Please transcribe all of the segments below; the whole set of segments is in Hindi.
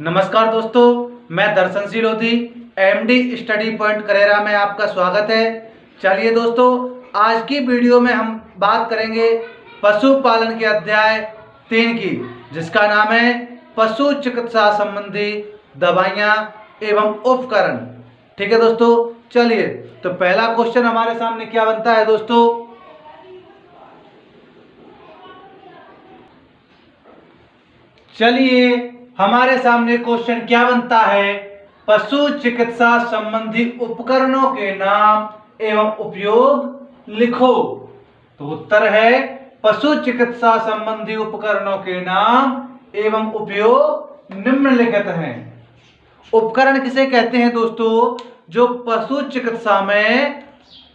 नमस्कार दोस्तों, मैं Darshansheel Lodhi MD study point Karera में आपका स्वागत है। चलिए दोस्तों, आज की वीडियो में हम बात करेंगे पशुपालन के अध्याय 3 की, जिसका नाम है पशु चिकित्सा संबंधी दवाइयाँ एवं उपकरण। ठीक है दोस्तों, चलिए तो पहला क्वेश्चन हमारे सामने क्या बनता है दोस्तों। चलिए हमारे सामने क्वेश्चन क्या बनता है, पशु चिकित्सा संबंधी उपकरणों के नाम एवं उपयोग लिखो। तो उत्तर है पशु चिकित्सा संबंधी उपकरणों के नाम एवं उपयोग निम्नलिखित हैं। उपकरण किसे कहते हैं दोस्तों, जो पशु चिकित्सा में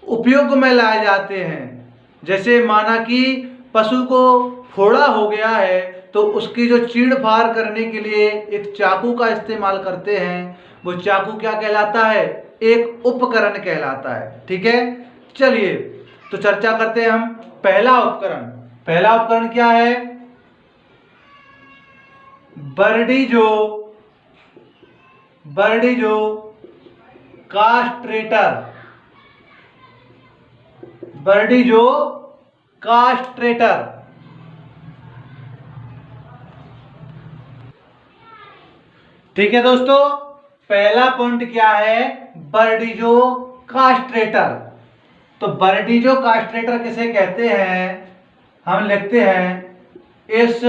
उपयोग में लाए जाते हैं। जैसे माना कि पशु को फोड़ा हो गया है तो उसकी जो चीड़ फाड़ करने के लिए एक चाकू का इस्तेमाल करते हैं, वो चाकू क्या कहलाता है, एक उपकरण कहलाता है। ठीक है, चलिए तो चर्चा करते हैं हम। पहला उपकरण क्या है, बर्डीजो कास्ट्रेटर। ठीक है दोस्तों, पहला पॉइंट क्या है, बर्डीजो कास्ट्रेटर। तो बर्डीजो कास्ट्रेटर किसे कहते हैं, हम लिखते हैं इस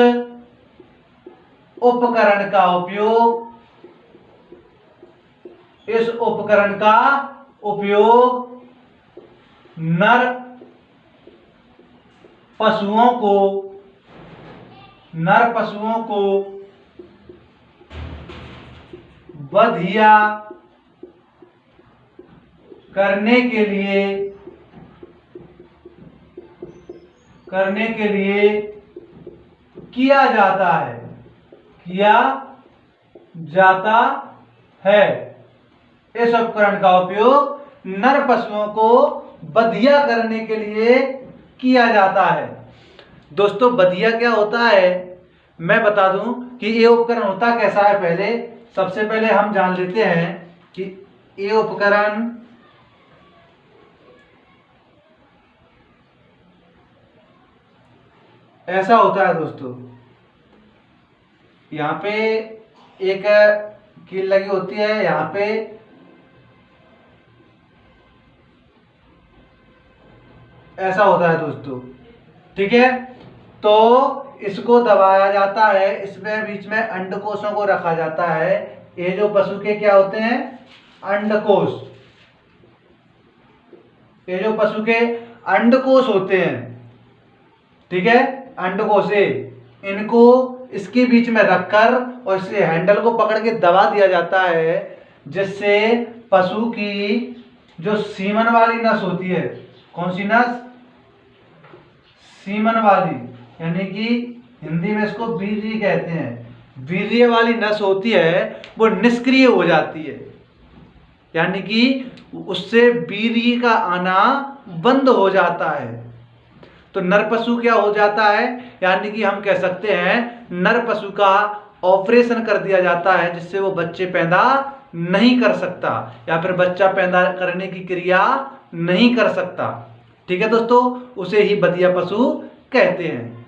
उपकरण का उपयोग नर पशुओं को बधिया करने के लिए किया जाता है। इस उपकरण का उपयोग नर पशुओं को बधिया करने के लिए किया जाता है। दोस्तों, बधिया क्या होता है, मैं बता दूं कि ये उपकरण होता कैसा है। सबसे पहले हम जान लेते हैं कि ये उपकरण ऐसा होता है दोस्तों। यहाँ पे एक कील लगी होती है, यहाँ पे ऐसा होता है दोस्तों। ठीक है, तो इसको दबाया जाता है, इसमें बीच में अंडकोशों को रखा जाता है। ये जो पशु के क्या होते हैं, अंडकोश। ये जो पशु के अंडकोश होते हैं, ठीक है, अंडकोश, इनको इसके बीच में रखकर और इसे हैंडल को पकड़ के दबा दिया जाता है, जिससे पशु की जो सीमन वाली नस होती है, कौन सी नस, सीमन वाली, यानी कि हिंदी में इसको वीर्य कहते हैं। वीर्य वाली नस होती है वो निष्क्रिय हो जाती है, यानी कि उससे वीर्य का आना बंद हो जाता है। तो नर पशु क्या हो जाता है, यानी कि हम कह सकते हैं नर पशु का ऑपरेशन कर दिया जाता है, जिससे वो बच्चे पैदा नहीं कर सकता या फिर बच्चा पैदा करने की क्रिया नहीं कर सकता। ठीक है दोस्तों, उसे ही बधिया पशु कहते हैं।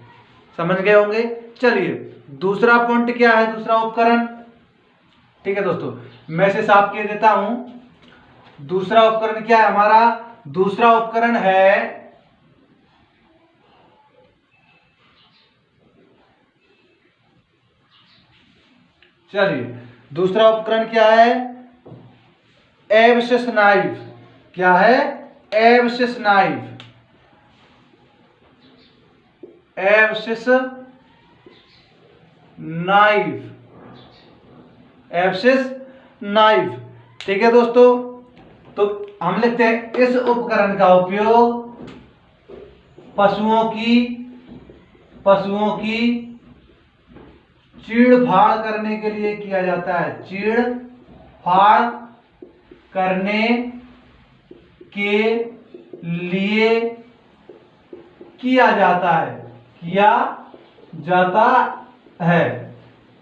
समझ गए होंगे। चलिए दूसरा पॉइंट क्या है, दूसरा उपकरण। ठीक है दोस्तों, मैं इसे साफ कर देता हूं। दूसरा उपकरण क्या है हमारा, दूसरा उपकरण है दूसरा उपकरण क्या है, एब्सिस नाइफ। क्या है, एब्सिस नाइफ। ठीक है दोस्तों, तो हम लिखते हैं इस उपकरण का उपयोग पशुओं की चीड़ फाड़ करने के लिए किया जाता है। चीड़ फाड़ करने के लिए किया जाता है।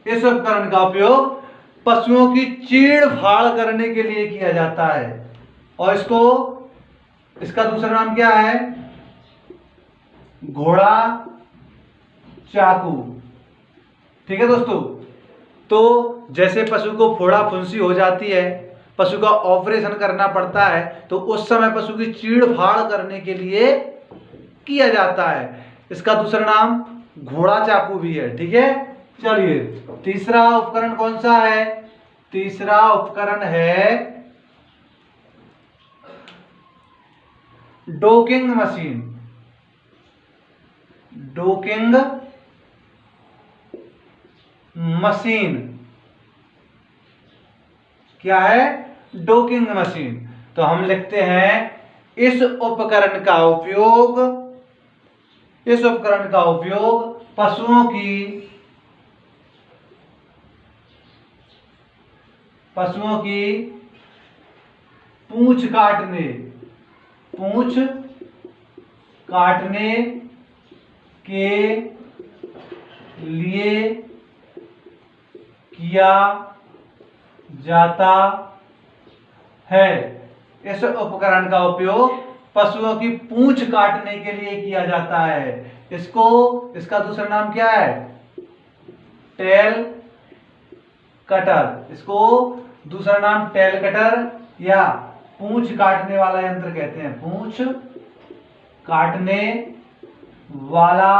इस उपकरण का उपयोग पशुओं की चीड़ फाड़ करने के लिए किया जाता है। और इसका दूसरा नाम क्या है? घोड़ा चाकू। ठीक है दोस्तों, तो जैसे पशु को फोड़ा फुंसी हो जाती है, पशु का ऑपरेशन करना पड़ता है, तो उस समय पशु की चीड़ फाड़ करने के लिए किया जाता है। इसका दूसरा नाम घोड़ा चाकू भी है। ठीक है, चलिए तीसरा उपकरण कौन सा है? तीसरा उपकरण है डोकिंग मशीन। डोकिंग मशीन क्या है? डोकिंग मशीन। तो हम लिखते हैं इस उपकरण का उपयोग पशुओं की पूंछ काटने के लिए किया जाता है। इस उपकरण का उपयोग पशुओं की पूंछ काटने के लिए किया जाता है। इसका दूसरा नाम क्या है? Tail cutter. इसको दूसरा नाम टेल कटर या पूंछ काटने वाला यंत्र कहते हैं। पूंछ काटने वाला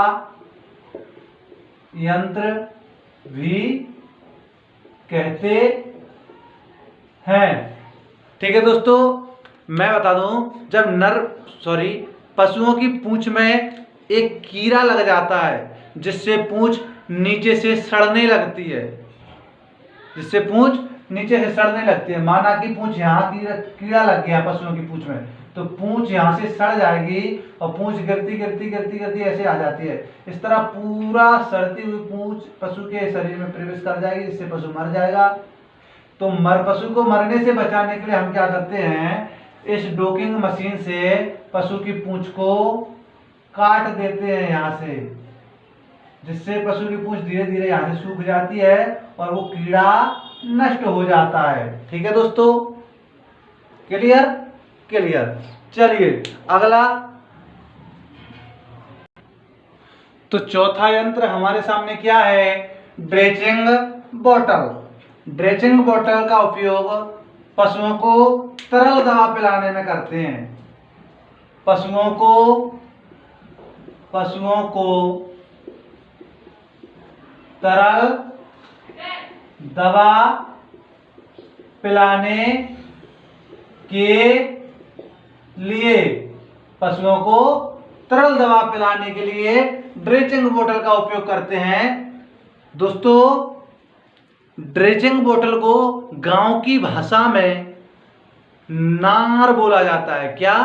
यंत्र भी कहते हैं। ठीक है दोस्तों, मैं बता दूं, जब पशुओं की पूंछ में एक कीड़ा लग जाता है जिससे पूंछ नीचे से सड़ने लगती है, माना कि पूंछ यहाँ कीड़ा लग गया पशुओं की पूंछ में, तो पूंछ यहाँ से सड़ जाएगी और पूंछ गिरती ऐसे आ जाती है। इस तरह पूरा सड़ती हुई पूंछ पशु के शरीर में प्रवेश कर जाएगी, जिससे पशु मर जाएगा। तो पशु को मरने से बचाने के लिए हम क्या करते हैं? इस डोकिंग मशीन से पशु की पूंछ को काट देते हैं यहाँ से, जिससे पशु की पूंछ धीरे धीरे यहाँ से सूख जाती है और वो कीड़ा नष्ट हो जाता है। ठीक है दोस्तों, क्लियर? चलिए अगला। तो चौथा यंत्र हमारे सामने क्या है? ड्रेचिंग बोतल। ड्रेचिंग बोतल का उपयोग पशुओं को तरल दवा पिलाने में करते हैं। पशुओं को तरल दवा पिलाने के लिए ड्रेचिंग बोतल का उपयोग करते हैं। दोस्तों, ड्रेचिंग बोतल को गांव की भाषा में नार बोला जाता है। क्या?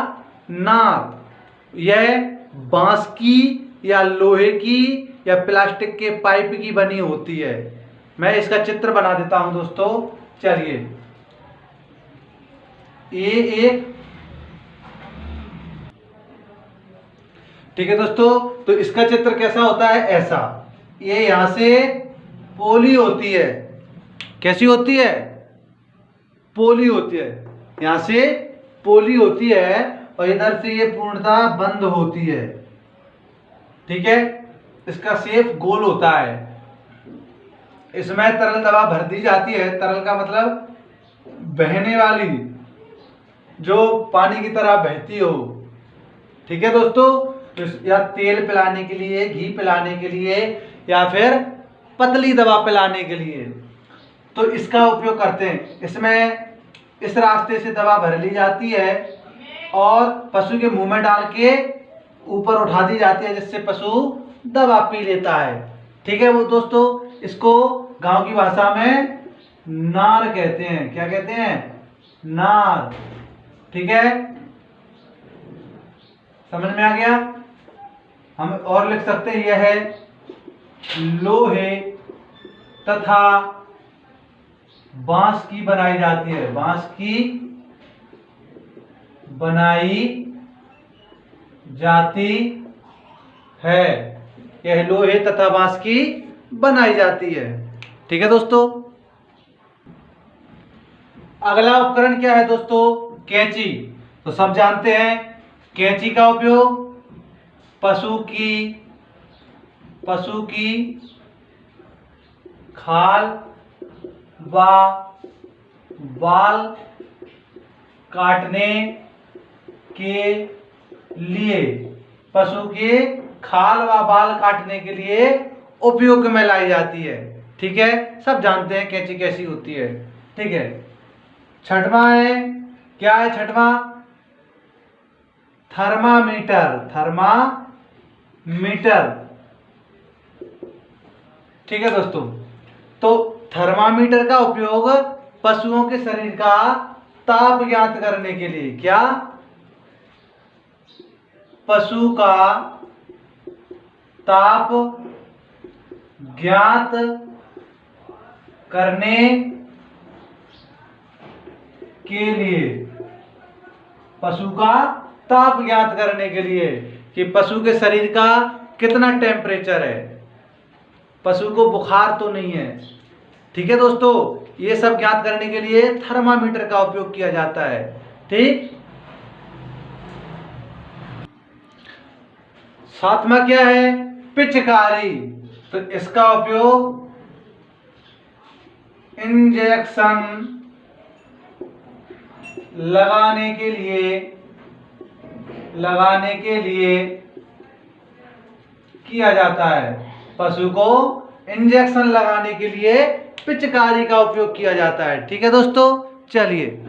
नार। यह बांस की या लोहे की या प्लास्टिक के पाइप की बनी होती है। मैं इसका चित्र बना देता हूं दोस्तों। चलिए, ठीक है दोस्तों, तो इसका चित्र कैसा होता है? ऐसा। ये यहां से पोली होती है। कैसी होती है? पोली होती है। यहां से पोली होती है और इधर से ये पूर्णतः बंद होती है। ठीक है, इसका शेप गोल होता है। इसमें तरल दवा भर दी जाती है। तरल का मतलब बहने वाली, जो पानी की तरह बहती हो। ठीक है दोस्तों, या तेल पिलाने के लिए, घी पिलाने के लिए, या फिर पतली दवा पिलाने के लिए, तो इसका उपयोग करते हैं। इसमें इस रास्ते से दवा भर ली जाती है और पशु के मुंह में डाल के ऊपर उठा दी जाती है, जिससे पशु दवा पी लेता है। ठीक है वो दोस्तों, इसको गांव की भाषा में नार कहते हैं। क्या कहते हैं? नार। ठीक है, समझ में आ गया? हम और लिख सकते हैं, यह है लोहे तथा बांस की बनाई जाती है। बांस की बनाई जाती है। यह लोहे तथा बांस की बनाई जाती है। ठीक है दोस्तों। अगला उपकरण क्या है दोस्तों? कैंची। तो सब जानते हैं कैंची का उपयोग पशु की खाल व बाल काटने के लिए, पशु के खाल व बाल काटने के लिए उपयोग में लाई जाती है। ठीक है, सब जानते हैं कैंची कैसी होती है। ठीक है, छठवां है, क्या है छठवां? थर्मामीटर। ठीक है दोस्तों, तो थर्मामीटर का उपयोग पशुओं के शरीर का ताप ज्ञात करने के लिए, क्या? पशु का ताप ज्ञात करने के लिए, पशु का ताप ज्ञात करने के लिए कि पशु के शरीर का कितना टेम्परेचर है, पशु को बुखार तो नहीं है। ठीक है दोस्तों, ये सब ज्ञात करने के लिए थर्मामीटर का उपयोग किया जाता है। ठीक, सातवां क्या है? पिचकारी। तो इसका उपयोग इंजेक्शन लगाने के लिए किया जाता है। पशु को इंजेक्शन लगाने के लिए पिचकारी का उपयोग किया जाता है। ठीक है दोस्तों, चलिए,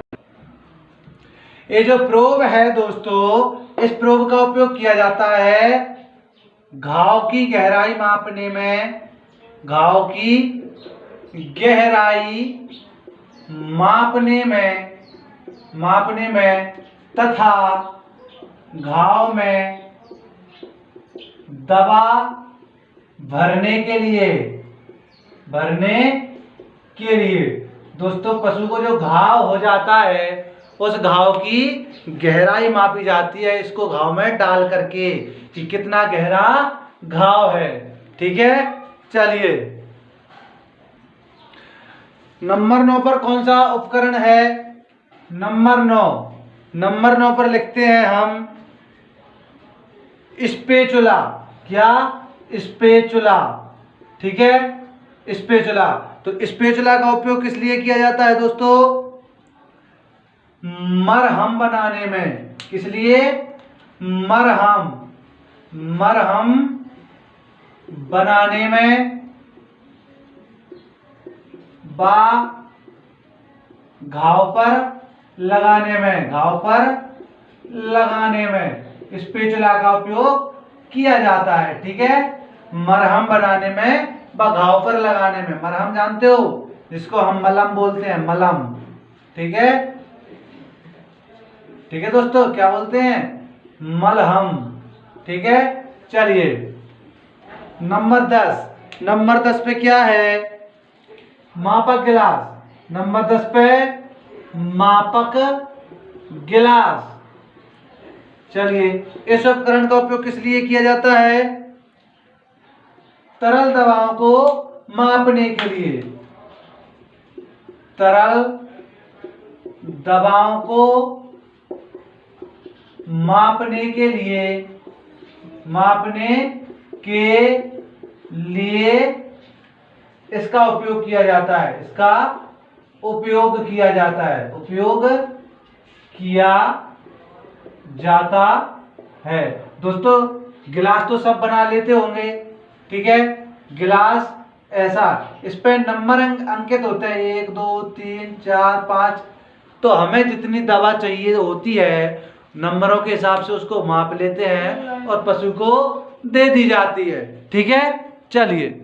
ये जो प्रोब है दोस्तों, इस प्रोब का उपयोग किया जाता है घाव की गहराई मापने में, घाव की गहराई मापने में तथा घाव में दवा भरने के लिए दोस्तों, पशु को जो घाव हो जाता है उस घाव की गहराई मापी जाती है, इसको घाव में डाल करके कि कितना गहरा घाव है। ठीक है, चलिए, नंबर 9 पर कौन सा उपकरण है? नंबर 9 पर लिखते हैं हम स्पेचुला। क्या? स्पेचुला। ठीक है, स्पेचुला। तो स्पेचुला का उपयोग किस लिए किया जाता है दोस्तों? मरहम बनाने में। किस लिए? मरहम बनाने में बा घाव पर लगाने में स्पेचुला का उपयोग किया जाता है। ठीक है, मरहम बनाने में व घाव पर लगाने में। मरहम जानते हो, जिसको हम मलम बोलते हैं, मलम। ठीक है दोस्तों, क्या बोलते हैं? मलहम। ठीक है, चलिए, नंबर 10 पे क्या है? मापक गिलास। नंबर 10 पे मापक गिलास। चलिए, इस उपकरण का उपयोग किस लिए किया जाता है? तरल दवाओं को मापने के लिए। तरल दवाओं को मापने के लिए इसका उपयोग किया जाता है। उपयोग किया जाता है। दोस्तों, गिलास तो सब बना लेते होंगे। ठीक है, गिलास ऐसा, इस पे नंबर अंकित होते हैं 1 2 3 4 5। तो हमें जितनी दवा चाहिए होती है नंबरों के हिसाब से उसको माप लेते हैं और पशु को दे दी जाती है। ठीक है, चलिए।